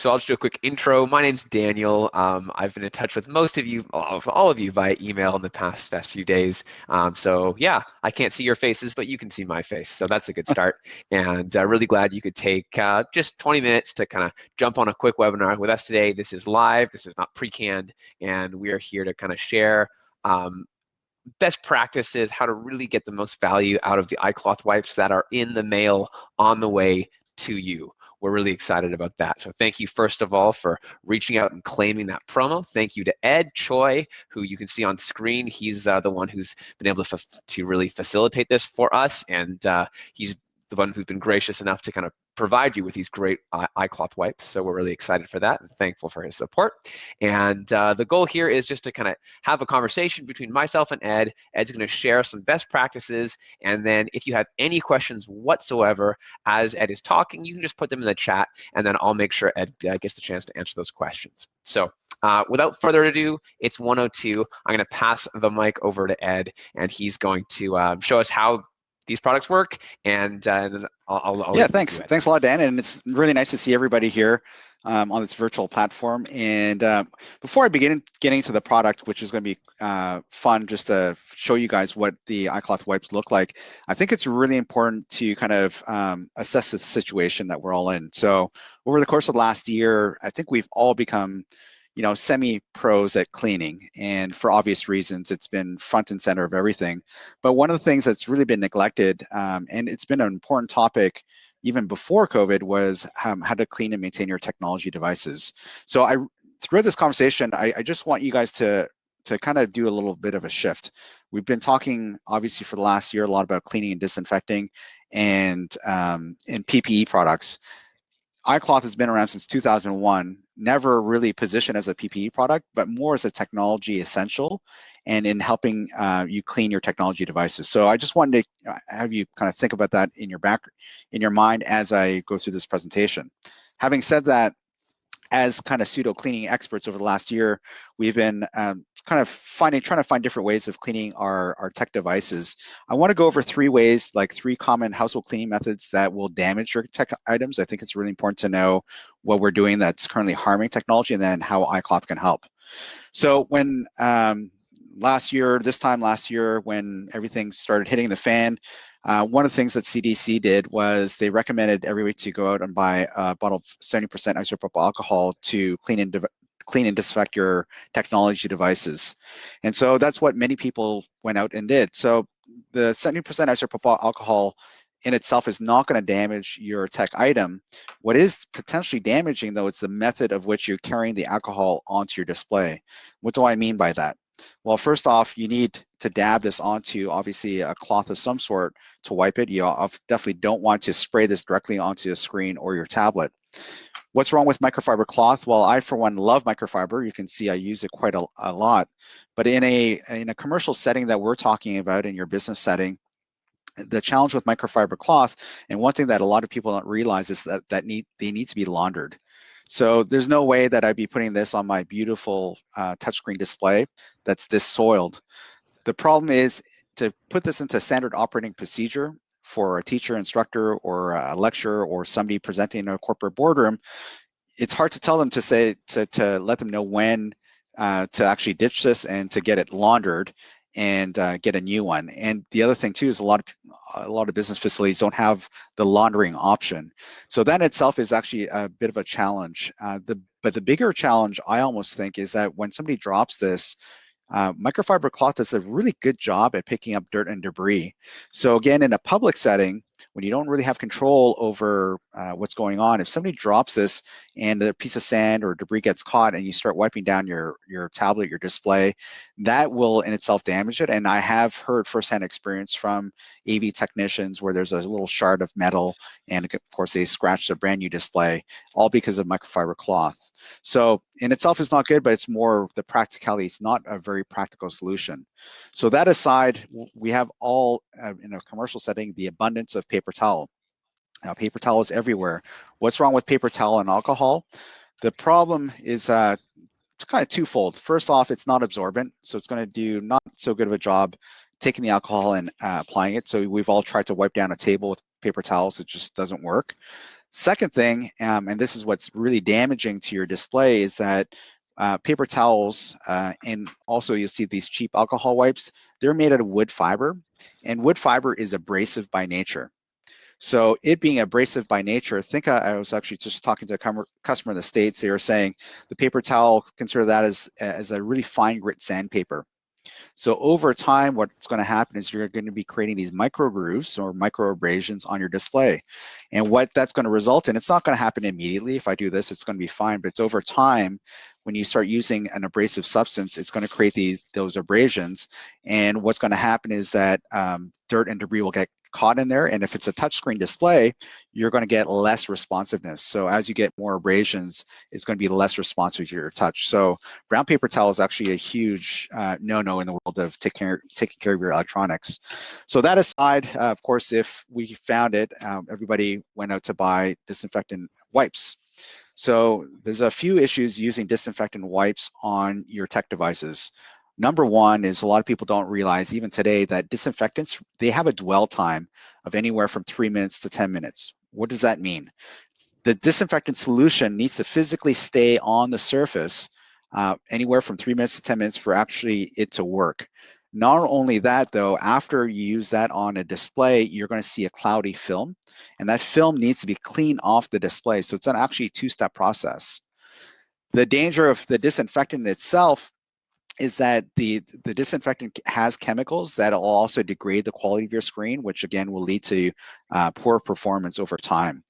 So I'll just do a quick intro. My name's Daniel. I've been in touch with most of you, all of you via email in the past few days. So yeah, I can't see your faces, but you can see my face. So that's a good start. And really glad you could take just 20 minutes to kind of jump on a quick webinar with us today. This is live. This is not pre-canned. And we are here to kind of share best practices, how to really get the most value out of the iCloth wipes that are in the mail on the way to you. We're really excited about that. So thank you, first of all, for reaching out and claiming that promo. Thank you to Ed Tchoi, who you can see on screen. He's the one who's been able to really facilitate this for us, and he's the one who's been gracious enough to kind of provide you with these great iCloth wipes. So we're really excited for that and thankful for his support. And the goal here is just to kind of have a conversation between myself and Ed. Ed's going to share some best practices. And then if you have any questions whatsoever as Ed is talking, you can just put them in the chat, and then I'll make sure Ed gets the chance to answer those questions. So without further ado, it's 1:02. I'm going to pass the mic over to Ed, and he's going to show us how these products work, and then I'll yeah, thanks a lot, Dan, and it's really nice to see everybody here on this virtual platform. And before I begin getting to the product, which is going to be fun just to show you guys what the iCloth wipes look like, I think it's really important to kind of assess the situation that we're all in. So over the course of the last year, I think we've all become semi-pros at cleaning, and for obvious reasons, it's been front and center of everything. But one of the things that's really been neglected, and it's been an important topic even before COVID, was how to clean and maintain your technology devices. So throughout this conversation, I just want you guys to kind of do a little bit of a shift. We've been talking, obviously, for the last year, a lot about cleaning and disinfecting and PPE products. iCloth has been around since 2001, never really positioned as a PPE product, but more as a technology essential and in helping you clean your technology devices. So I just wanted to have you kind of think about that in your mind as I go through this presentation. Having said that, as kind of pseudo cleaning experts over the last year, we've been kind of trying to find different ways of cleaning our tech devices. I want to go over three common household cleaning methods that will damage your tech items. I think it's really important to know what we're doing that's currently harming technology, and then how iCloth can help. So when this time last year, when everything started hitting the fan, one of the things that CDC did was they recommended everybody to go out and buy a bottle of 70% isopropyl alcohol to clean and disinfect your technology devices. And so that's what many people went out and did. So the 70% isopropyl alcohol in itself is not going to damage your tech item. What is potentially damaging, though, it's the method of which you're carrying the alcohol onto your display. What do I mean by that? Well, first off, you need to dab this onto, obviously, a cloth of some sort to wipe it. You definitely don't want to spray this directly onto a screen or your tablet. What's wrong with microfiber cloth? Well, I, for one, love microfiber. You can see I use it quite a lot. But in a commercial setting that we're talking about, in your business setting, the challenge with microfiber cloth, and one thing that a lot of people don't realize, is that they need to be laundered. So there's no way that I'd be putting this on my beautiful touchscreen display that's this soiled. The problem is, to put this into standard operating procedure for a teacher, instructor, or a lecturer, or somebody presenting in a corporate boardroom, it's hard to tell them to let them know when to actually ditch this and to get it laundered and get a new one. And the other thing too is a lot of business facilities don't have the laundering option. So that itself is actually a bit of a challenge. But the bigger challenge, I almost think, is that when somebody drops this, microfiber cloth does a really good job at picking up dirt and debris. So again, in a public setting, when you don't really have control over what's going on, if somebody drops this and a piece of sand or debris gets caught and you start wiping down your tablet, your display, that will in itself damage it. And I have heard firsthand experience from AV technicians where there's a little shard of metal, and of course they scratched a brand new display, all because of microfiber cloth. So in itself is not good, but it's more the practicality. It's not a very practical solution. So that aside, we have all, in a commercial setting, the abundance of paper towel. Now, paper towel is everywhere. What's wrong with paper towel and alcohol? The problem is it's kind of twofold. First off, it's not absorbent, so it's going to do not so good of a job taking the alcohol and applying it. So we've all tried to wipe down a table with paper towels. It just doesn't work. Second thing, and this is what's really damaging to your display, is that paper towels and also you'll see these cheap alcohol wipes, they're made out of wood fiber, and wood fiber is abrasive by nature. So it being abrasive by nature, I was actually just talking to a customer in the States. They were saying the paper towel, consider that as a really fine grit sandpaper. So over time, what's going to happen is you're going to be creating these micro grooves or micro abrasions on your display. And what that's going to result in, it's not going to happen immediately. If I do this, it's going to be fine. But it's over time, when you start using an abrasive substance, it's going to create those abrasions. And what's going to happen is that dirt and debris will get caught in there. And if it's a touchscreen display, you're going to get less responsiveness. So as you get more abrasions, it's going to be less responsive to your touch. So brown paper towel is actually a huge no-no in the world of taking care of your electronics. So that aside, of course, if we found it, everybody went out to buy disinfectant wipes. So there's a few issues using disinfectant wipes on your tech devices. Number one is a lot of people don't realize even today that disinfectants, they have a dwell time of anywhere from 3 minutes to 10 minutes. What does that mean? The disinfectant solution needs to physically stay on the surface anywhere from 3 minutes to 10 minutes for actually it to work. Not only that, though, after you use that on a display, you're going to see a cloudy film, and that film needs to be cleaned off the display. So it's an actually two-step process. The danger of the disinfectant itself is that the disinfectant has chemicals that will also degrade the quality of your screen, which again will lead to poor performance over time.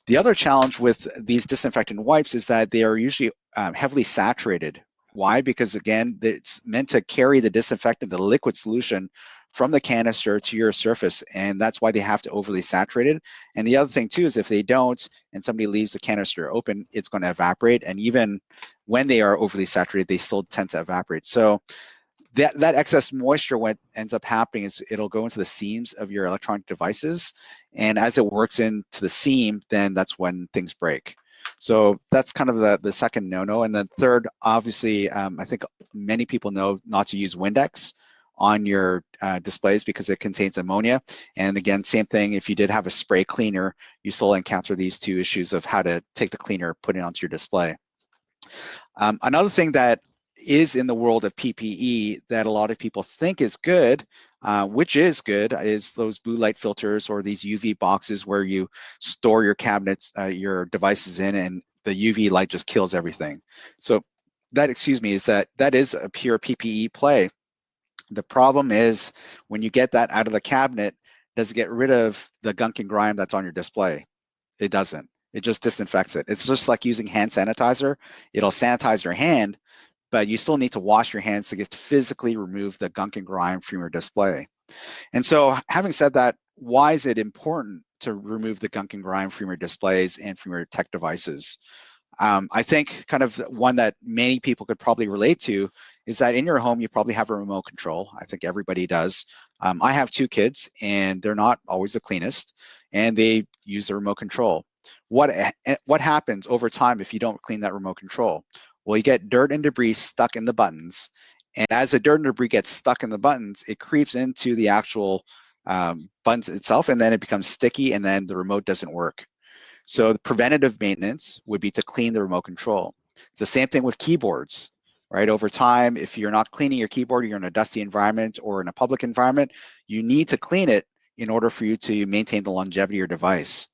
The other challenge with these disinfectant wipes is that they are usually heavily saturated. Why? Because again, it's meant to carry the disinfectant, the liquid solution, from the canister to your surface, and that's why they have to overly saturate it. And the other thing too is if they don't, and somebody leaves the canister open, it's going to evaporate. And even when they are overly saturated, they still tend to evaporate. So that excess moisture, what ends up happening is it'll go into the seams of your electronic devices, and as it works into the seam, then that's when things break. So that's kind of the second no-no. And then third, obviously, I think many people know not to use Windex on your displays because it contains ammonia. And again, same thing, if you did have a spray cleaner, you still encounter these two issues of how to take the cleaner, put it onto your display. Another thing that is in the world of PPE that a lot of people think is good, which is good, is those blue light filters or these UV boxes where you store your cabinets, your devices in, and the UV light just kills everything. So that, excuse me, that is a pure PPE play. The problem is when you get that out of the cabinet, does it get rid of the gunk and grime that's on your display? It doesn't. It just disinfects it. It's just like using hand sanitizer. It'll sanitize your hand, but you still need to wash your hands to get to physically remove the gunk and grime from your display. And so, having said that, why is it important to remove the gunk and grime from your displays and from your tech devices? I think kind of one that many people could probably relate to is that in your home, you probably have a remote control. I think everybody does. I have two kids and they're not always the cleanest and they use the remote control. What happens over time if you don't clean that remote control? Well, you get dirt and debris stuck in the buttons. And as the dirt and debris gets stuck in the buttons, it creeps into the actual buttons itself and then it becomes sticky and then the remote doesn't work. So the preventative maintenance would be to clean the remote control. It's the same thing with keyboards, right? Over time, if you're not cleaning your keyboard, you're in a dusty environment or in a public environment, you need to clean it in order for you to maintain the longevity of your device.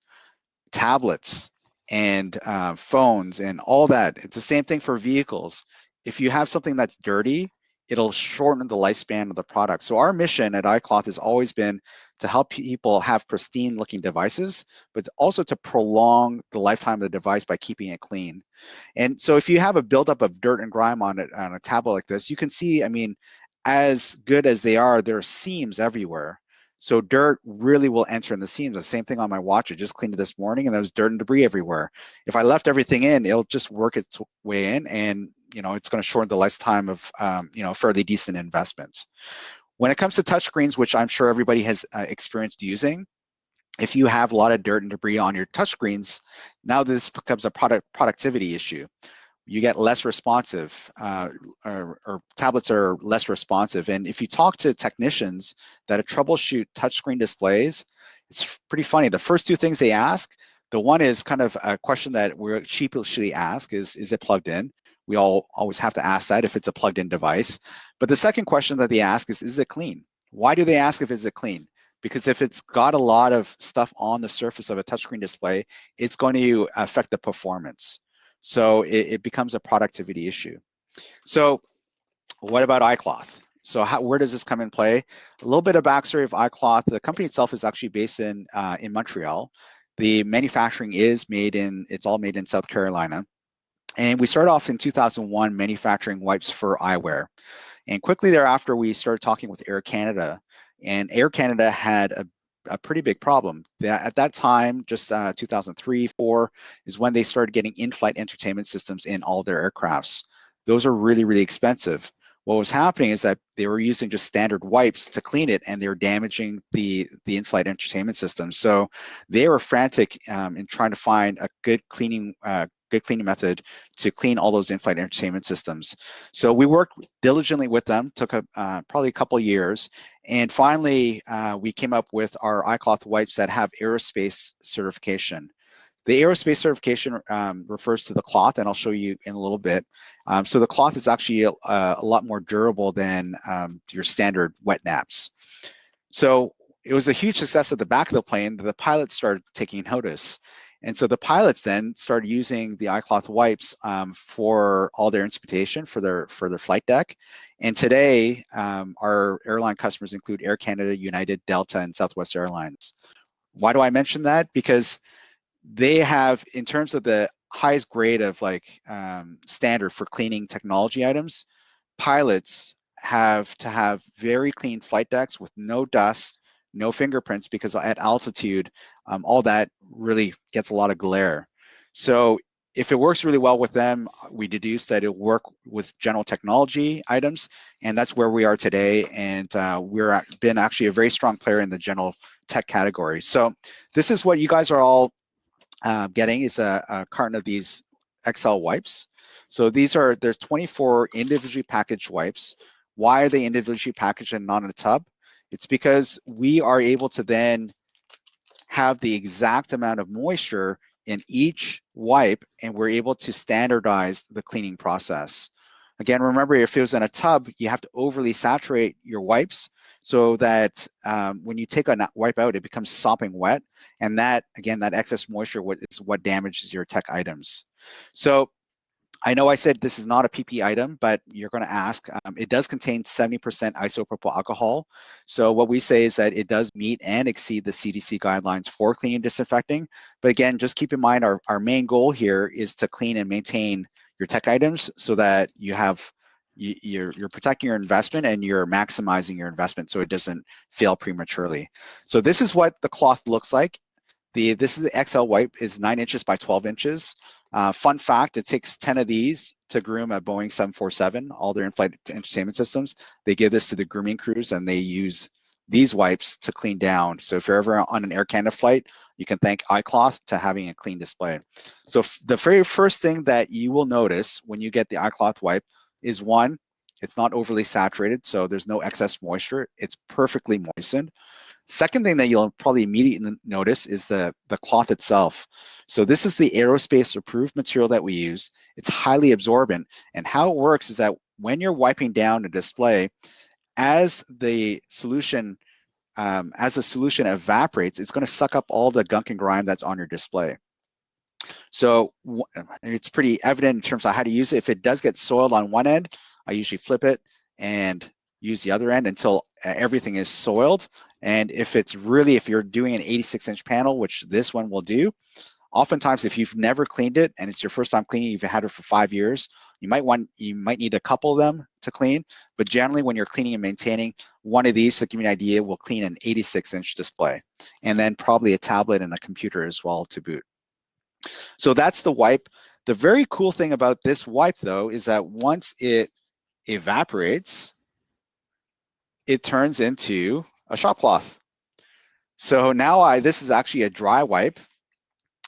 Tablets and phones and all that. It's the same thing for vehicles. If you have something that's dirty, it'll shorten the lifespan of the product. So our mission at iCloth has always been to help people have pristine looking devices, but also to prolong the lifetime of the device by keeping it clean. And so if you have a buildup of dirt and grime on it on a tablet like this, you can see, I mean, as good as they are, there are seams everywhere. So dirt really will enter in the seams. The same thing on my watch. I just cleaned it this morning and there was dirt and debris everywhere. If I left everything in, it'll just work its way in and it's going to shorten the lifetime of fairly decent investments. When it comes to touchscreens, which I'm sure everybody has experienced using, if you have a lot of dirt and debris on your touchscreens, now this becomes a productivity issue. You get less responsive, or tablets are less responsive. And if you talk to technicians that troubleshoot touchscreen displays, it's pretty funny. The first two things they ask, The one is kind of a question that we're sheepishly ask is it plugged in? We all always have to ask that if it's a plugged in device. But the second question that they ask is it clean? Why do they ask if is it clean? Because if it's got a lot of stuff on the surface of a touchscreen display, it's going to affect the performance. So it becomes a productivity issue. So what about iCloth? So where does this come in play? A little bit of backstory of iCloth. The company itself is actually based in Montreal. The manufacturing is it's all made in South Carolina. And we started off in 2001 manufacturing wipes for eyewear. And quickly thereafter, we started talking with Air Canada. And Air Canada had a pretty big problem. At that time, just 2003, 4, is when they started getting in-flight entertainment systems in all their aircrafts. Those are really, really expensive. What was happening is that they were using just standard wipes to clean it, and they were damaging the in-flight entertainment system. So they were frantic in trying to find a good cleaning method to clean all those in-flight entertainment systems. So we worked diligently with them, took probably a couple of years, and finally we came up with our iCloth wipes that have aerospace certification. The aerospace certification refers to the cloth, and I'll show you in a little bit. So the cloth is actually a lot more durable than your standard wet naps. So it was a huge success at the back of the plane that the pilots started taking notice. And so the pilots then started using the iCloth wipes for all their instrumentation for their flight deck. And today, our airline customers include Air Canada, United, Delta, and Southwest Airlines. Why do I mention that? Because they have, in terms of the highest grade of standard for cleaning technology items, pilots have to have very clean flight decks with no dust, no fingerprints, because at altitude, all that really gets a lot of glare. So if it works really well with them, we deduce that it'll work with general technology items, and that's where we are today. And we're been actually a very strong player in the general tech category. So this is what you guys are all getting is a carton of these XL wipes. So there's 24 individually packaged wipes. Why are they individually packaged and not in a tub? It's because we are able to then have the exact amount of moisture in each wipe, and we're able to standardize the cleaning process. Again, remember, if it was in a tub, you have to overly saturate your wipes so that when you take a wipe out, it becomes sopping wet. And that, again, that excess moisture is what damages your tech items. So I know I said this is not a PP item, but you're going to ask. It does contain 70% isopropyl alcohol. So what we say is that it does meet and exceed the CDC guidelines for cleaning and disinfecting. But again, just keep in mind our main goal here is to clean and maintain your tech items so that you're protecting your investment and you're maximizing your investment so it doesn't fail prematurely. So this is what the cloth looks like. This is the XL wipe, is 9 inches by 12 inches. Fun fact, it takes 10 of these to groom a Boeing 747, all their in-flight entertainment systems. They give this to the grooming crews and they use these wipes to clean down. So if you're ever on an Air Canada flight, you can thank iCloth to having a clean display. So the very first thing that you will notice when you get the iCloth wipe is one, it's not overly saturated, so there's no excess moisture. It's perfectly moistened. Second thing that you'll probably immediately notice is the cloth itself. So this is the aerospace approved material that we use. It's highly absorbent. And how it works is that when you're wiping down a display, as the solution evaporates, it's going to suck up all the gunk and grime that's on your display. So it's pretty evident in terms of how to use it. If it does get soiled on one end, I usually flip it and use the other end until everything is soiled. And if you're doing an 86-inch panel, which this one will do, oftentimes if you've never cleaned it and it's your first time cleaning, you've had it for 5 years, you might need a couple of them to clean. But generally, when you're cleaning and maintaining, one of these, to give you an idea, will clean an 86-inch display, and then probably a tablet and a computer as well to boot. So that's the wipe. The very cool thing about this wipe, though, is that once it evaporates, it turns into a shop cloth. So now this is actually a dry wipe.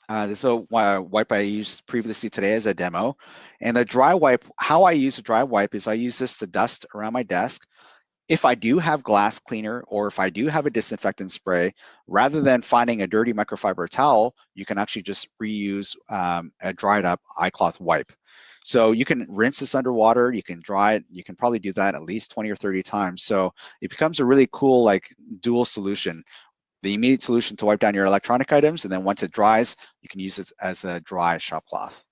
This is a wipe I used previously today as a demo. And a dry wipe, how I use a dry wipe is I use this to dust around my desk. if I do have glass cleaner or if I do have a disinfectant spray, rather than finding a dirty microfiber towel, you can actually just reuse a dried up iCloth wipe. So you can rinse this underwater, you can dry it, you can probably do that at least 20 or 30 times. So it becomes a really cool like dual solution. The immediate solution to wipe down your electronic items, and then once it dries, you can use it as a dry shop cloth.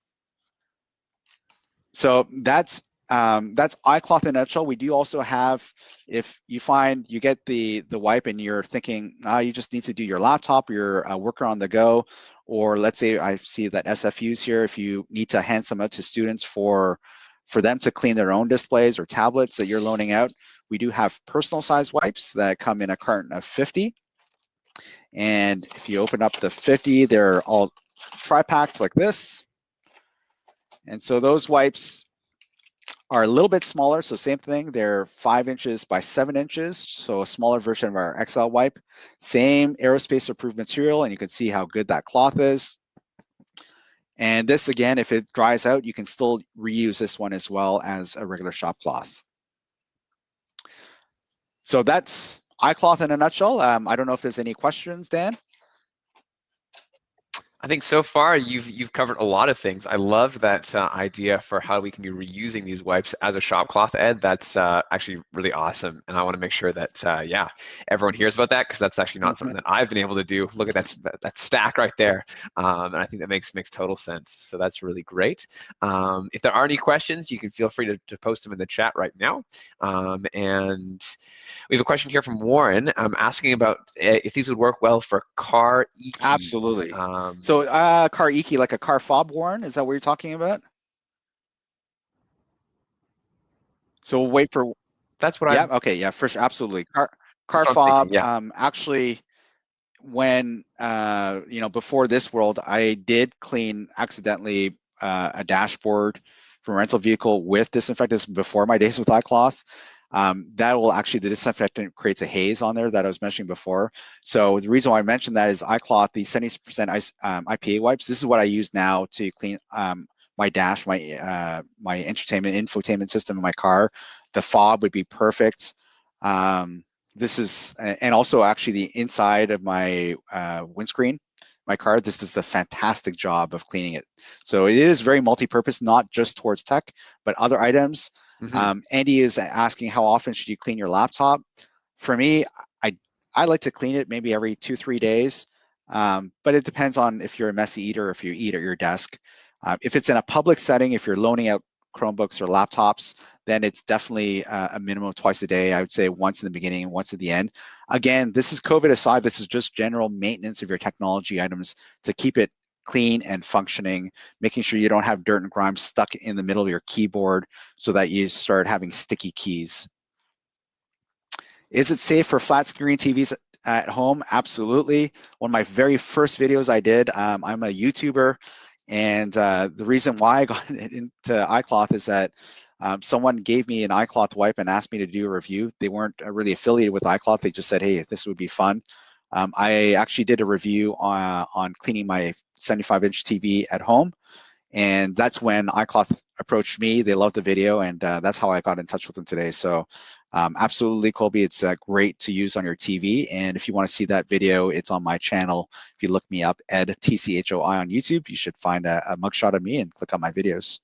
So that's iCloth in a nutshell. We do also have, if you find you get the wipe and you're thinking, you just need to do your laptop, your worker on the go, or let's say I see that SFUs here, if you need to hand some out to students for them to clean their own displays or tablets that you're loaning out, we do have personal size wipes that come in a carton of 50. And if you open up the 50, they're all tri-packs like this. And so those wipes are a little bit smaller. So same thing, they're 5 inches by 7 inches. So a smaller version of our XL wipe. Same aerospace approved material, and you can see how good that cloth is. And this, again, if it dries out, you can still reuse this one as well as a regular shop cloth. So that's iCloth in a nutshell. I don't know if there's any questions, Dan. I think so far you've covered a lot of things. I love that idea for how we can be reusing these wipes as a shop cloth, Ed. That's actually really awesome, and I want to make sure that yeah, everyone hears about that because that's actually not something that I've been able to do. Look at that stack right there, and I think that makes total sense. So that's really great. If there are any questions, you can feel free to post them in the chat right now, and we have a question here from Warren asking about if these would work well for car e-keys. Absolutely. So car e-key, like a car fob, Warren, is that what you're talking about? So we'll wait for, That's what yeah, I'm, okay, yeah, for sure, absolutely. that's Car what I'm thinking, fob, yeah. actually, when, before this world, I did clean accidentally a dashboard from a rental vehicle with disinfectants before my days with iCloth. That will actually, the disinfectant creates a haze on there that I was mentioning before. So the reason why I mentioned that is iCloth, the 70% IPA wipes, this is what I use now to clean my dash, my entertainment, infotainment system in my car. The fob would be perfect. This is, and also actually the inside of my windscreen, my car, this does a fantastic job of cleaning it. So it is very multi-purpose, not just towards tech, but other items. Mm-hmm. Andy is asking how often should you clean your laptop? For me, I I like to clean it maybe every 2-3 days, but it depends on if you're a messy eater, if you eat at your desk. If it's in a public setting, if you're loaning out Chromebooks or laptops, then it's definitely a minimum of twice a day. I would say once in the beginning and once at the end. Again, this is COVID aside, this is just general maintenance of your technology items to keep it clean and functioning, making sure you don't have dirt and grime stuck in the middle of your keyboard so that you start having sticky keys. Is it safe for flat screen TVs at home? Absolutely. One of my very first videos I did, I'm a YouTuber, and the reason why I got into iCloth is that someone gave me an iCloth wipe and asked me to do a review. They weren't really affiliated with iCloth. They just said, hey, this would be fun. I actually did a review on cleaning my 75-inch TV at home. And that's when iCloth approached me. They loved the video, and that's how I got in touch with them today. So absolutely, Colby, it's great to use on your TV. And if you want to see that video, it's on my channel. If you look me up, Ed Tchoi on YouTube, you should find a mugshot of me and click on my videos.